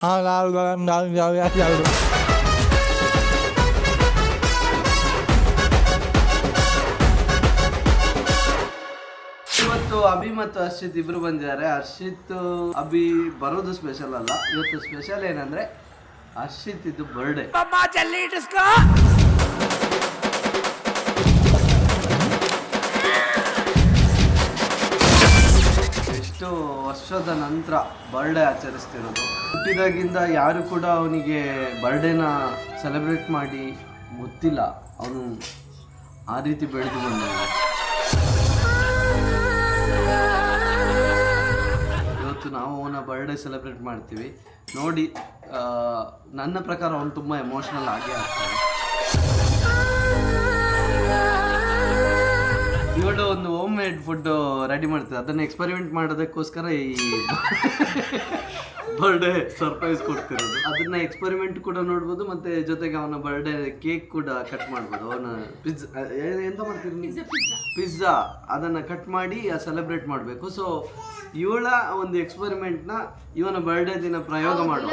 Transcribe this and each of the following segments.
ಇವತ್ತು ಅಭಿ ಮತ್ತು ಹರ್ಷಿತ್ ಇಬ್ರು ಬಂದಿದ್ದಾರೆ. ಹರ್ಷಿತ್ ಅಭಿ ಬರೋದು ಸ್ಪೆಷಲ್ ಅಲ್ಲ, ಇವತ್ತು ಸ್ಪೆಷಲ್ ಏನಂದ್ರೆ ಹರ್ಷಿತ್ ಇದು ಬರ್ಡೇ. ಎಷ್ಟು ವರ್ಷದ ನಂತರ ಬರ್ಡೇ ಆಚರಿಸ್ತಿರೋದು. ಹುಟ್ಟಿದಾಗಿಂದ ಯಾರು ಕೂಡ ಅವನಿಗೆ ಬರ್ಡೇನ ಸೆಲೆಬ್ರೇಟ್ ಮಾಡಿ ಗೊತ್ತಿಲ್ಲ. ಅವನು ಆ ರೀತಿ ಬೆಳೆದು ಬಂದಿದ್ದಾನೆ. ಇವತ್ತು ನಾವು ಅವನ ಬರ್ಡೇ ಸೆಲೆಬ್ರೇಟ್ ಮಾಡ್ತೀವಿ ನೋಡಿ. ನನ್ನ ಪ್ರಕಾರ ಅವನು ತುಂಬ ಎಮೋಷ್ನಲ್ ಆಗೇ ಆಗ್ತಾನೆ. ಇವಳು ಒಂದು ಹೋಮ್ ಮೇಡ್ ಫುಡ್ ರೆಡಿ ಮಾಡ್ತಿದ್ದೆ, ಅದನ್ನು ಎಕ್ಸ್ಪೆರಿಮೆಂಟ್ ಮಾಡೋದಕ್ಕೋಸ್ಕರ ಈ ಬರ್ಡೇ ಸರ್ಪ್ರೈಸ್ ಕೊಡ್ತಿರೋದು. ಅದನ್ನ ಎಕ್ಸ್ಪೆರಿಮೆಂಟ್ ಕೂಡ ನೋಡ್ಬೋದು, ಮತ್ತೆ ಜೊತೆಗೆ ಅವನ ಬರ್ಡೇ ಕೇಕ್ ಕೂಡ ಕಟ್ ಮಾಡ್ಬೋದು. ಅವನ ಎಂತ ಮಾಡ್ತೀರಿ, ಪಿಜ್ಜಾ ಅದನ್ನ ಕಟ್ ಮಾಡಿ ಸೆಲೆಬ್ರೇಟ್ ಮಾಡಬೇಕು. ಸೊ ಇವಳ ಒಂದು ಎಕ್ಸ್ಪೆರಿಮೆಂಟ್ನ ಇವನ ಬರ್ಡೇ ದಿನ ಪ್ರಯೋಗ ಮಾಡುವ.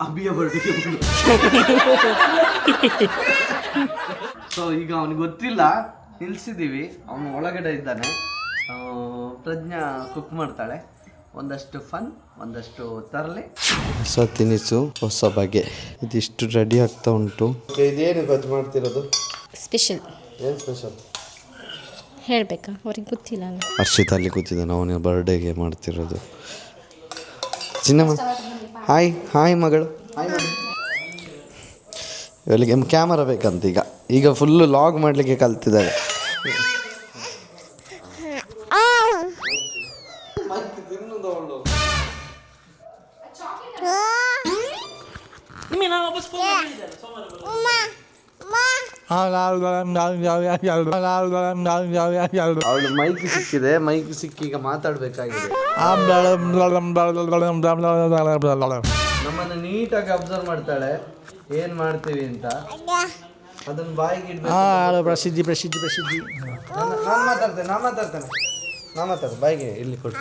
ಅಭಿಯ ಬರ್ಡೇಗೆ ಸೊ ಈಗ ಅವನಿಗೆ ಗೊತ್ತಿಲ್ಲ, ನಿಲ್ಸಿದ್ದೀವಿ. ಅವನು ಒಳಗಡೆ ಇದ್ದಾನೆ. ಪ್ರಜ್ಞಾ ಕುಕ್ ಮಾಡ್ತಾಳೆ. ಒಂದಷ್ಟು ಫನ್, ಒಂದಷ್ಟು ತರಲೆ ಹೊಸ ತಿನಿಸು, ಹೊಸ ಬಗೆ. ಇದಿಷ್ಟು ರೆಡಿ ಆಗ್ತಾ ಉಂಟು. ಇದೇನು ಗೊತ್ತು ಮಾಡ್ತಿರೋದು? ಸ್ಪೆಷಲ್. ಏನು ಸ್ಪೆಷಲ್ ಹೇಳಬೇಕಾ? ಅವ್ರಿಗೆ ಗೊತ್ತಿಲ್ಲ. ಹರ್ಷಿತ್ ಅಲ್ಲಿ ಕೂತಿದ್ದಾನೆ, ಅವನ ಬರ್ಡೇಗೆ ಮಾಡ್ತಿರೋದು. ಚಿನ್ನಮ್ಮ ಹಾಯ್. ಹಾಯ್ ಮಗಳು. ಹಾಯ್ ಮಗಳು. ಇವಳಿಗೆ ಕ್ಯಾಮರಾ ಬೇಕಂತ ಈಗ ಫುಲ್ಲು ಲಾಗ್ ಮಾಡಲಿಕ್ಕೆ ಕಲ್ತಿದ್ದಾಳೆ. ಅವಳು ಮೈಕ್ ಸಿಕ್ಕಿದೆ, ಮೈಕ್ ಸಿಕ್ಕಿ ಈಗ ಮಾತಾಡ್ಬೇಕಾಗಿದೆ. ನಮ್ಮನ್ನು ನೀಟಾಗಿ ಅಬ್ಸರ್ವ್ ಮಾಡ್ತಾಳೆ, ಏನ್ ಮಾಡ್ತೀವಿ ಅಂತ. ಅದನ್ನ ಬಾಯಿಗೆ ಇಡ್ಬೇಕು. ಪ್ರಸಿದ್ಧಿ. ನಾ ಮಾತಾಡ್ತೇನೆ ಬಾಯಿಗೆ ಇಲ್ಲಿ ಕೊಡು.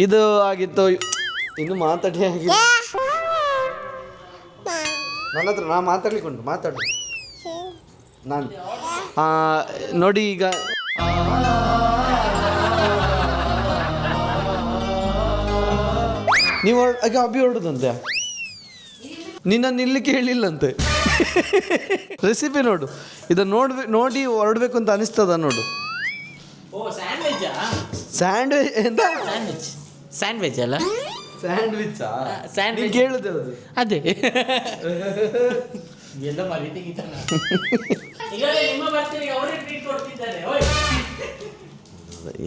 ಇದು ಆಗಿತ್ತು, ಇನ್ನು ಮಾತಾಡಿ ಆಗಿದೆ. ನನ್ನ ಹತ್ರ ನಾ ಮಾತಾಡ್ಲಿಕ್ಕೆ ಉಂಟು, ಮಾತಾಡು ನಾನು. ನೋಡಿ ಈಗ ನೀವು ಆಗ ಅಭಿ ಹೊರಡುದಂತೆ, ನಿನ್ನ ನಿಲ್ಲಿಕ್ಕೆ ಹೇಳಿಲ್ಲಂತೆ. ರೆಸಿಪಿ ನೋಡು, ಇದನ್ನು ನೋಡಿ ಹೊರಡ್ಬೇಕು ಅಂತ ಅನಿಸ್ತದ ನೋಡು. ಸ್ಯಾಂಡ್ವಿಚ್ ಎಂತ? ಸ್ಯಾಂಡ್ವಿಚ್ ಅಲ್ಲ, ಸ್ಯಾಂಡ್ವಿಚ್. ಸ್ಯಾಂಡ್ವಿಚ್ ಕೇಳುದು ಅದೇ.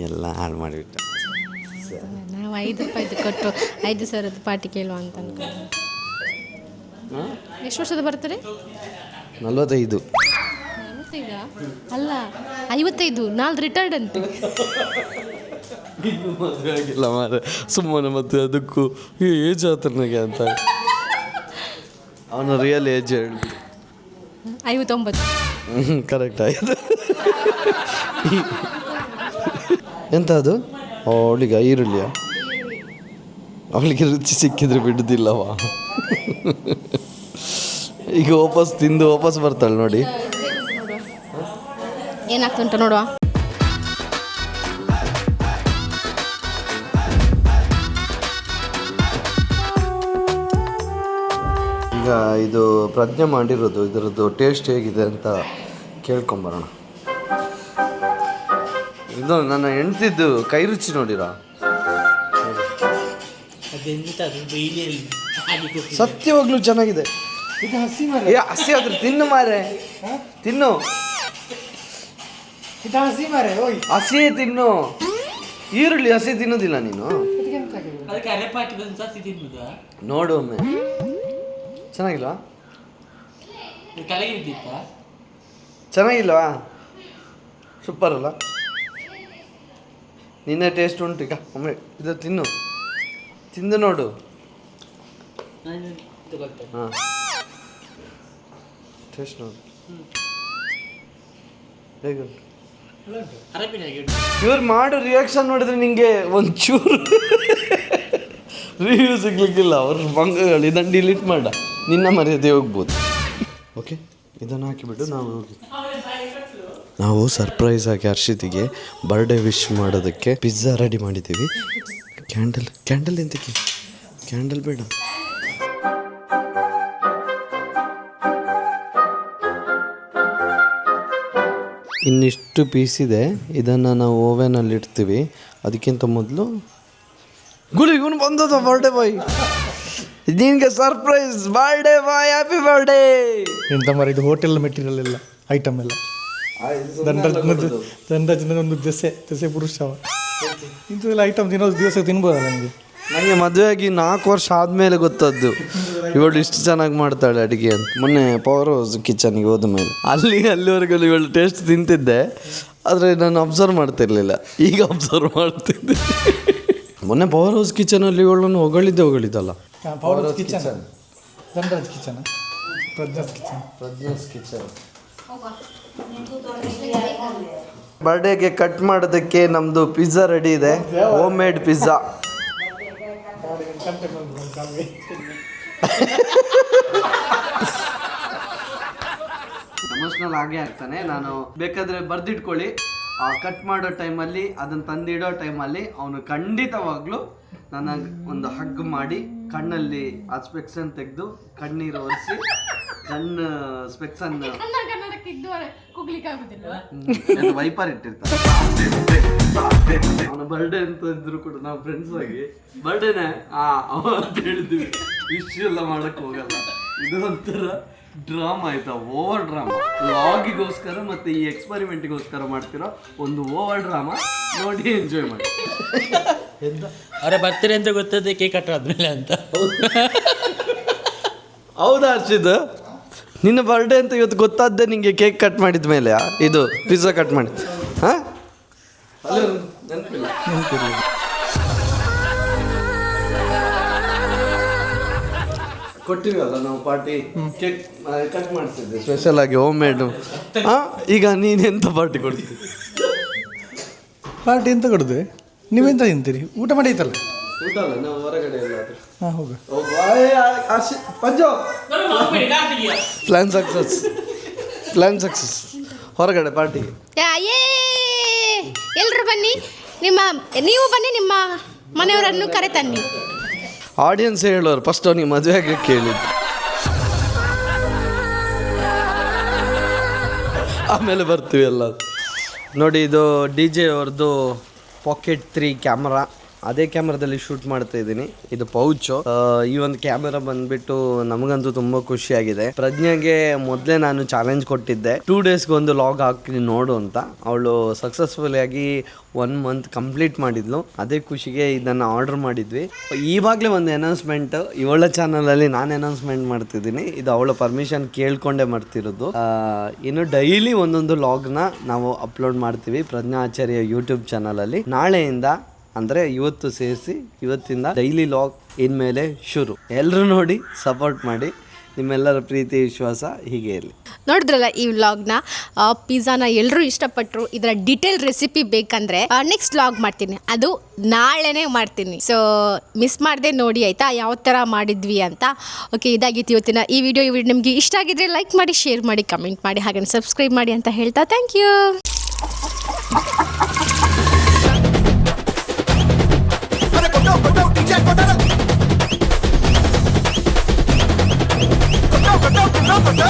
ಎಲ್ಲ ಹಾಳು ಮಾಡಿಬಿಟ್ಟ. ನಾವು 5 ರೂಪಾಯಿದು ಕೊಟ್ಟು 5 ಸಾವಿರದ ಪಾರ್ಟಿ ಕೇಳುವ ಅಂತ ಅನ್ಕೊಂಡು. ಎಷ್ಟು ವರ್ಷದ ಬರ್ತಾರೆ? 45. 45 ಅಲ್ಲ 55. ನಾಲ್ಕು ರಿಟೈರ್ಡ್ ಅಂತೆ. ಇನ್ನು ಮದುವೆ ಆಗಿಲ್ಲ ಮಾರೆ, ಸುಮ್ಮನೆ ಮತ್ತೆ ಅದಕ್ಕೂ ಏಜ್ ಆತ ನನಗೆ ಅಂತ. ಅವನ ರಿಯಲ್ ಏಜ್ ಹೇಳಿ 59. ಕರೆಕ್ಟ್ ಆಯಿತು. ಎಂತ ಅದು? ಅವಳಿಗೆ ಈರುಳ್ಳಿಯ? ಅವಳಿಗೆ ರುಚಿ ಸಿಕ್ಕಿದ್ರೆ ಬಿಡುದಿಲ್ಲವಾ? ಈಗ ವಾಪಸ್ ತಿಂದು ವಾಪಸ್ ಬರ್ತಾಳೆ ನೋಡಿ. ಏನಾಗ್ತುಂಟು ನೋಡುವ. ಈಗ ಇದು ಪ್ರಜ್ಞೆ ಮಾಡಿರೋದು, ಇದರದ್ದು ಟೇಸ್ಟ್ ಹೇಗಿದೆ ಅಂತ ಕೇಳ್ಕೊಂಬರೋಣ. ಇದು ನನ್ನ ಹೆಂಡ್ತಿದ್ದು ಕೈ ರುಚಿ ನೋಡಿರಾ? ಸತ್ಯವಾಗ್ಲೂ ಚೆನ್ನಾಗಿದೆ. ಹಸಿ ಆದ್ರೆ ತಿನ್ನು ಮಾರೆ, ತಿನ್ನು. ಹಸಿಯೇ ತಿನ್ನು. ಈರುಳ್ಳಿ ಹಸಿ ತಿನ್ನೋದಿಲ್ಲ ನೀನು? ನೋಡು ಒಮ್ಮೆ. ಚೆನ್ನಾಗಿಲ್ವಾ? ಚೆನ್ನಾಗಿಲ್ವಾ? ಸೂಪರ್ ಅಲ್ಲ? ನಿನ್ನೆ ಟೇಸ್ಟ್ ಉಂಟು. ಈಗ ಒಮ್ಮೆ ಇದು ತಿನ್ನು, ತಿಂದು ನೋಡು. ಹಾಂ, ಟೇಸ್ಟ್ ನೋಡು ಹೇಗುಂಟು. ಇವ್ರು ಮಾಡೋ ರಿಯಾಕ್ಷನ್ ನೋಡಿದ್ರೆ ನಿಂಗೆ ಒಂಚೂರು ರಿವ್ಯೂ ಸಿಗ್ಲಿಕ್ಕಿಲ್ಲ. ಅವ್ರ ಮಂಗಗಳು ಇದನ್ನು ಡಿಲೀಟ್ ಮಾಡ, ನಿನ್ನ ಮರ್ಯಾದೆ ಹೋಗ್ಬೋದು. ಓಕೆ, ಇದನ್ನು ಹಾಕಿಬಿಟ್ಟು ನಾವು ಸರ್ಪ್ರೈಸ್ ಆಗಿ ಹರ್ಷಿತಿಗೆ ಬರ್ಡೇ ವಿಶ್ ಮಾಡೋದಕ್ಕೆ ಪಿಜ್ಜಾ ರೆಡಿ ಮಾಡಿದ್ದೀವಿ. ಕ್ಯಾಂಡಲ್ ಎಂತಕ್ಕೆ? ಕ್ಯಾಂಡಲ್ ಬೇಡ. ಇನ್ನಿಷ್ಟು ಪೀಸ್ ಇದೆ, ಇದನ್ನು ನಾವು ಓವೆನಲ್ಲಿ ಇಡ್ತೀವಿ. ಅದಕ್ಕಿಂತ ಮೊದಲು ಇವನು ಬಂದದ ಬರ್ಡೇ ಬಾಯ್, ನಿನಗೆ surprise birthday boy, happy birthday. ಎಂತ ಮರ ಇದು ಹೋಟೆಲ್ ಮೆಟೀರಿಯಲ್ ಎಲ್ಲ ಐಟಮ್ ಎಲ್ಲ ದಂಡಜನದ ಒಂದು ದೆಸೆ ಪುರುಷವ ಇಂಥದೆಲ್ಲ ಐಟಮ್ ತಿನ್ನೋದು ದಿವಸ ತಿನ್ಬೋದಲ್ಲ ನನಗೆ. ನನಗೆ ಮದುವೆ ಆಗಿ 4 ವರ್ಷ ಆದಮೇಲೆ ಗೊತ್ತದ್ದು ಇವಳು ಇಷ್ಟು ಚೆನ್ನಾಗಿ ಮಾಡ್ತಾಳೆ ಅಡುಗೆ ಅಂತ. ಮೊನ್ನೆ ಪವರ್ ಹೌಸ್ ಕಿಚನ್ಗೆ ಹೋದ ಮೇಲೆ ಅಲ್ಲಿವರೆಗೂ ಇವಳು ಟೇಸ್ಟ್ ತಿಂತಿದ್ದೆ, ಆದರೆ ನಾನು ಅಬ್ಸರ್ವ್ ಮಾಡ್ತಿರ್ಲಿಲ್ಲ. ಈಗ ಅಬ್ಸರ್ವ್ ಮಾಡ್ತಿದ್ದೆ. ಮೊನ್ನೆ ಪವರ್ ಹೌಸ್ ಕಿಚನಲ್ಲಿ ಇವಳನ್ನು ಹೊಗಳಿದ್ದಲ್ಲ. Powerhouse kitchen, Dandaraj kitchen, Prajna's kitchen. ಬರ್ಡೇಗೆ ಕಟ್ ಮಾಡೋದಕ್ಕೆ ನಮ್ಮದು ಪಿಜ್ಜಾ ರೆಡಿ ಇದೆ, ಹೋಮ್ ಮೇಡ್ ಪಿಜ್ಜಾ. ಎಮೋಷ್ನಲ್ ಆಗೇ ಆಗ್ತಾನೆ. ನಾನು ಬೇಕಾದ್ರೆ ಬರ್ದಿಟ್ಕೊಳ್ಳಿ, ಕಟ್ ಮಾಡೋ ಟೈಮಲ್ಲಿ ಅದನ್ನು ತಂದಿಡೋ ಟೈಮಲ್ಲಿ ಅವನು ಖಂಡಿತವಾಗ್ಲೂ ನನಗೆ ಒಂದು ಹಗ್ ಮಾಡಿ ಕಣ್ಣಲ್ಲಿ ಆ ಸ್ಪೆಕ್ಸನ್ನು ತೆಗೆದು ಕಣ್ಣೀರು ಒರೆಸಿ ಕಣ್ಣು ಸ್ಪೆಕ್ಸನ್ನು ವೈಪರ್ ಇಟ್ಟಿರ್ತಾರೆ. ಅವನ ಬರ್ಡೇ ಅಂತ ಇದ್ರು ಕೂಡ ನಾವು ಫ್ರೆಂಡ್ಸ್ ಆಗಿ ಬರ್ಡೇನೆ ಅಂತ ಹೇಳಿದ್ವಿ. ವಿಶ್ ಎಲ್ಲ ಮಾಡಕ್ ಹೋಗಲ್ಲ, ಇದು ಒಂಥರ ಡ್ರಾಮಾ ಆಯ್ತಾ, ಓವರ್ ಡ್ರಾಮಾ. ಲಾಗಿಗೋಸ್ಕರ ಮತ್ತೆ ಈ ಎಕ್ಸ್ಪರಿಮೆಂಟಿಗೋಸ್ಕರ ಮಾಡ್ತಿರೋ ಒಂದು ಓವರ್ ಡ್ರಾಮಾ. ನೋಡಿ ಎಂಜಾಯ್ ಮಾಡಿ. ಅವರ ಬರ್ತಾರೆ ಅಂತ ಗೊತ್ತದೆ ಕೇಕ್ ಕಟ್ ಆದ್ಮೇಲೆ ಅಂತ. ಹೌದಾ ಹರ್ಷಿದ್, ನಿನ್ನ ಬರ್ಡೇ ಅಂತ ಇವತ್ತು ಗೊತ್ತಾದ್ದೆ ನಿಂಗೆ ಕೇಕ್ ಕಟ್ ಮಾಡಿದ ಮೇಲೆ? ಇದು ಪಿಜ್ಜಾ ಕಟ್ ಮಾಡಿ ಹಾಂ ಕೊಟ್ಟಿವಲ್ಲ ನಾವು ಪಾರ್ಟಿ, ಕೇಕ್ ಕಟ್ ಮಾಡ್ತಿದ್ದೆ ಸ್ಪೆಷಲ್ ಆಗಿ ಹೋಮ್ ಮೇಡು. ಹಾಂ, ಈಗ ನೀನೆಂತ ಪಾರ್ಟಿ ಕೊಡ್ತೀವಿ? ಪಾರ್ಟಿ ಎಂತ ಕೊಡುದು? ನೀವೆಂತ ತಿಂತೀರಿ? ಊಟ ಮಾಡೈತಲ್ಲ? ಊಟ ಅಲ್ಲ, ನಾವು ಹೊರಗಡೆ ಎಲ್ಲ ಹಾಂ ಹೋಗು. ಪಂಜೋ ಪ್ಲಾನ್ ಸಕ್ಸಸ್ ಹೊರಗಡೆ ಪಾರ್ಟಿ. ಎಲ್ಲರೂ ಬನ್ನಿ, ನೀವು ಬನ್ನಿ, ನಿಮ್ಮ ಮನೆಯವರನ್ನು ಕರೆ ತನ್ನಿ. ಆಡಿಯನ್ಸ್ ಹೇಳೋರು ಫಸ್ಟ್ ಅವ್ನಿಗೆ ಮದುವೆ ಆಗಕ್ಕೆ ಕೇಳಿದ್ದು, ಆಮೇಲೆ ಬರ್ತೀವಿ ಎಲ್ಲ. ನೋಡಿ, ಇದು DJ ಅವ್ರದ್ದು ಪಾಕೆಟ್ 3 ಕ್ಯಾಮ್ರಾ. ಅದೇ ಕ್ಯಾಮ್ರಾದಲ್ಲಿ ಶೂಟ್ ಮಾಡ್ತಾ ಇದ್ದೀನಿ. ಇದು ಪೌಚು. ಈ ಒಂದು ಕ್ಯಾಮೆರಾ ಬಂದ್ಬಿಟ್ಟು ನಮಗಂತೂ ತುಂಬ ಖುಷಿಯಾಗಿದೆ. ಪ್ರಜ್ಞೆಗೆ ಮೊದಲೇ ನಾನು ಚಾಲೆಂಜ್ ಕೊಟ್ಟಿದ್ದೆ, 2 ಡೇಸ್ಗೆ ಒಂದು ಲಾಗ್ ಹಾಕಿ ನೋಡು ಅಂತ. ಅವಳು ಸಕ್ಸಸ್ಫುಲ್ ಆಗಿ 1 ಮಂತ್ ಕಂಪ್ಲೀಟ್ ಮಾಡಿದ್ಲು. ಅದೇ ಖುಷಿಗೆ ಇದನ್ನು ಆರ್ಡರ್ ಮಾಡಿದ್ವಿ. ಈವಾಗಲೇ ಒಂದು ಅನೌನ್ಸ್ಮೆಂಟ್ ಇವಳ ಚಾನಲಲ್ಲಿ ನಾನು ಅನೌನ್ಸ್ಮೆಂಟ್ ಮಾಡ್ತಿದ್ದೀನಿ. ಇದು ಅವಳ ಪರ್ಮಿಷನ್ ಕೇಳ್ಕೊಂಡೇ ಮಾಡ್ತಿರೋದು. ಇನ್ನು ಡೈಲಿ ಒಂದೊಂದು ಲಾಗ್ನ ನಾವು ಅಪ್ಲೋಡ್ ಮಾಡ್ತೀವಿ ಪ್ರಜ್ಞಾ ಆಚಾರ್ಯ ಯೂಟ್ಯೂಬ್ ಚಾನಲಲ್ಲಿ. ನಾಳೆಯಿಂದ ಅಂದರೆ ಇವತ್ತು ಸೇರಿಸಿ ಇವತ್ತಿಂದ ಡೈಲಿ ಲಾಗ್ ಇನ್ಮೇಲೆ ಶುರು. ಎಲ್ಲರೂ ನೋಡಿ ಸಪೋರ್ಟ್ ಮಾಡಿ. ನಿಮ್ಮೆಲ್ಲರ ಪ್ರೀತಿ ವಿಶ್ವಾಸ ಹೀಗೆ ಇರಲಿ. ನೋಡಿದ್ರಲ್ಲ ಈ ವ್ಲಾಗ್ನ, ಪಿಜ್ಜಾನ ಎಲ್ಲರೂ ಇಷ್ಟಪಟ್ಟರು. ಇದರ ಡೀಟೇಲ್ ರೆಸಿಪಿ ಬೇಕಂದರೆ ನೆಕ್ಸ್ಟ್ ವ್ಲಾಗ್ ಮಾಡ್ತೀನಿ, ಅದು ನಾಳೆನೇ ಮಾಡ್ತೀನಿ. ಸೊ ಮಿಸ್ ಮಾಡದೆ ನೋಡಿ ಆಯಿತಾ, ಯಾವ ಥರ ಮಾಡಿದ್ವಿ ಅಂತ. ಓಕೆ, ಇದಾಗಿತ್ತು ಇವತ್ತಿನ ಈ ವಿಡಿಯೋ. ನಿಮಗೆ ಇಷ್ಟ ಆಗಿದ್ರೆ ಲೈಕ್ ಮಾಡಿ, ಶೇರ್ ಮಾಡಿ, ಕಮೆಂಟ್ ಮಾಡಿ, ಹಾಗೆ ಸಬ್ಸ್ಕ್ರೈಬ್ ಮಾಡಿ ಅಂತ ಹೇಳ್ತಾ thank you. Go, go, go, go, go, go.